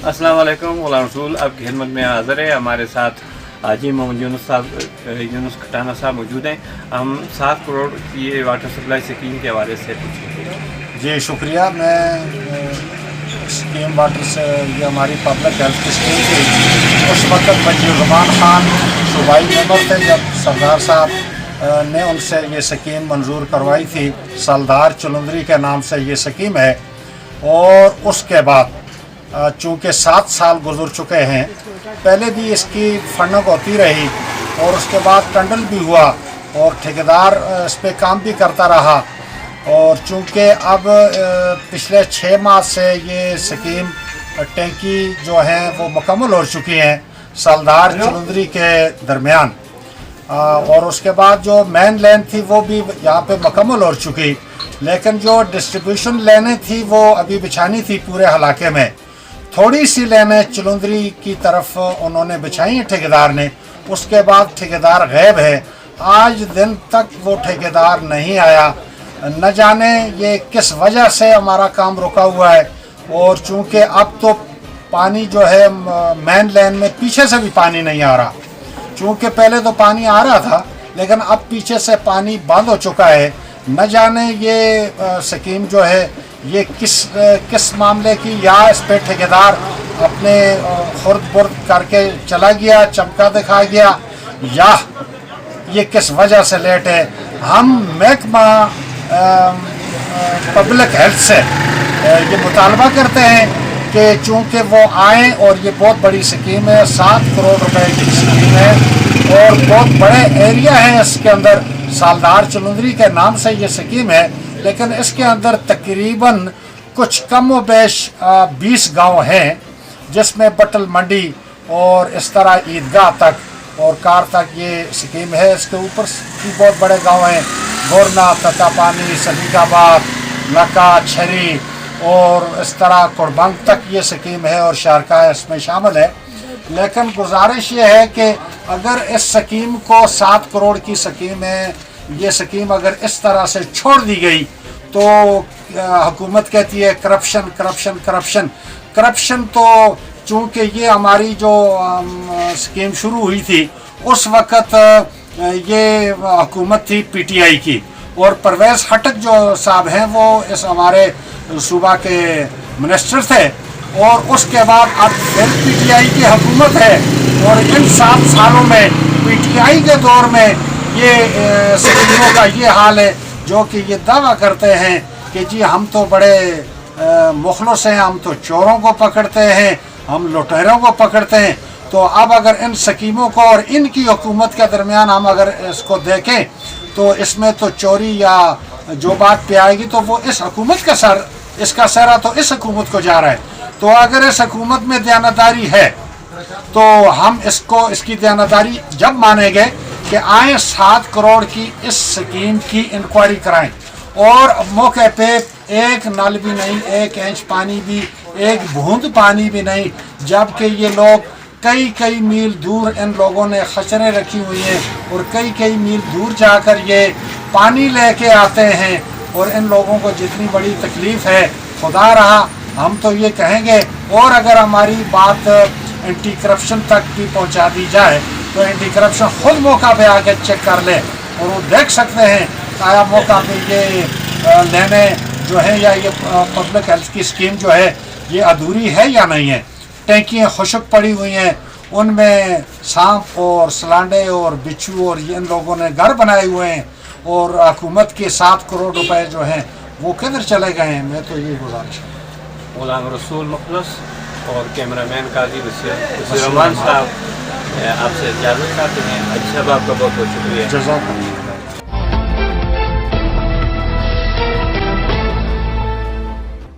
अस्सलाम वालेकुम। मौलाना रसूल आपकी खिदमत में हाज़िर है। हमारे साथ हाजी मोहम्मद यूनुस खटाना साहब मौजूद हैं। हम 7 करोड़ की ये वाटर सप्लाई स्कीम के हवाले से पूछेंगे। जी शुक्रिया। मैं स्कीम वाटर से ये हमारी पब्लिक हेल्थ की स्कीम थी। उस वक्त वज़ीर-उर-रहमान खान सूबाई मेंबर थे जब सरदार साहब ने उनसे ये स्कीम मंजूर करवाई थी। सालधार चुलंदरी के नाम से ये स्कीम है। और उसके बाद चूँकि 7 साल गुजर चुके हैं, पहले भी इसकी फंडिंग होती रही और उसके बाद टंडल भी हुआ और ठेकेदार इस पर काम भी करता रहा। और चूँकि अब पिछले 6 माह से ये स्कीम टैंकी जो है वो मुकम्मल हो चुकी हैं सालधार चुलंदरी के दरमियान। और उसके बाद जो मेन लाइन थी वो भी यहाँ पे मुकम्मल हो चुकी, लेकिन जो डिस्ट्रीब्यूशन लाइनें थी वो अभी बिछानी थी पूरे इलाके में। थोड़ी सी लाइनें चुलंदरी की तरफ उन्होंने बिछाई हैं ठेकेदार ने। उसके बाद ठेकेदार गायब है। आज दिन तक वो ठेकेदार नहीं आया। न जाने ये किस वजह से हमारा काम रुका हुआ है। और चूँकि अब तो पानी जो है मेन लाइन में पीछे से भी पानी नहीं आ रहा। चूँकि पहले तो पानी आ रहा था लेकिन अब पीछे से पानी बंद हो चुका है। न जाने ये स्कीम जो है ये किस मामले की, या इस पे ठेकेदार अपने खुर्द बुर्द करके चला गया, चमका दिखा गया, या ये किस वजह से लेट है। हम महकमा पब्लिक हेल्थ से ये मुतालबा करते हैं कि चूँकि वो आएँ, और ये बहुत बड़ी स्कीम है, 7 करोड़ रुपए की स्कीम है और बहुत बड़े एरिया है इसके अंदर। सालधार चुलंदरी के नाम से ये स्कीम है, लेकिन इसके अंदर तकरीबन कुछ कम व बेश 20 गांव हैं, जिसमें बटल मंडी और इस तरह ईदगाह तक और कार तक ये स्कीम है। इसके ऊपर भी बहुत बड़े गांव हैं, गोरना, ततापानी, सलीकाबाद, लका, छरी और इस तरह कुर्बांग तक ये स्कीम है और शारका इसमें शामिल है। लेकिन गुजारिश ये है कि अगर इस स्कीम को 7 करोड़ की स्कीम है, ये स्कीम अगर इस तरह से छोड़ दी गई तो हुकूमत कहती है करप्शन करप्शन करप्शन करप्शन। तो चूँकि ये हमारी जो स्कीम शुरू हुई थी उस वक़्त ये हुकूमत थी पीटीआई की, और परवेज़ खटक जो साहब हैं वो इस हमारे सूबा के मिनिस्टर थे। और उसके बाद अब फिर पीटीआई की हुकूमत है, और इन 7 सालों में पीटीआई के दौर में ये स्कीमों का ये हाल है, जो कि ये दावा करते हैं कि जी हम तो बड़े मुखलस हैं, हम तो चोरों को पकड़ते हैं, हम लुटेरों को पकड़ते हैं। तो अब अगर इन स्कीमों को और इनकी हुकूमत के दरमियान हम अगर इसको देखें तो इसमें तो चोरी या जो बात पे आएगी तो वो इस हुकूमत का इसका सहरा तो इस हुकूमत को जा रहा है। तो अगर इस हुकूमत में दयानतदारी है तो हम इसकी दयानतदारी जब मानेंगे कि आए 7 करोड़ की इस स्कीम की इंक्वायरी कराएं, और मौके पे एक नल भी नहीं, 1 इंच पानी भी, एक बूंद पानी भी नहीं, जबकि ये लोग कई मील दूर, इन लोगों ने खचरें रखी हुई हैं और कई मील दूर जाकर ये पानी लेके आते हैं। और इन लोगों को जितनी बड़ी तकलीफ़ है, खुदा रहा हम तो ये कहेंगे। और अगर हमारी बात एंटी करप्शन तक भी पहुंचा दी जाए तो एंटी करप्शन खुद मौका पे आके चेक कर ले और वो देख सकते हैं आया मौका पे ये लेने जो है या ये पब्लिक हेल्थ की स्कीम जो है ये अधूरी है या नहीं है। टैंकियाँ खुशक पड़ी हुई हैं, उनमें सांप और सलांडे और बिच्छू और इन लोगों ने घर बनाए हुए हैं, और हुकूमत के 7 करोड़ रुपए जो हैं वो किधर चले गए हैं। मैं तो ये गुजारिश है। मौलाना रसूल मुखलस और कैमरामैन काजी वज़ीर-उर-रहमान साहब आपसे इजाज़त चाहते हैं। अच्छा, आपका बहुत बहुत शुक्रिया। जज़ाकल्लाह।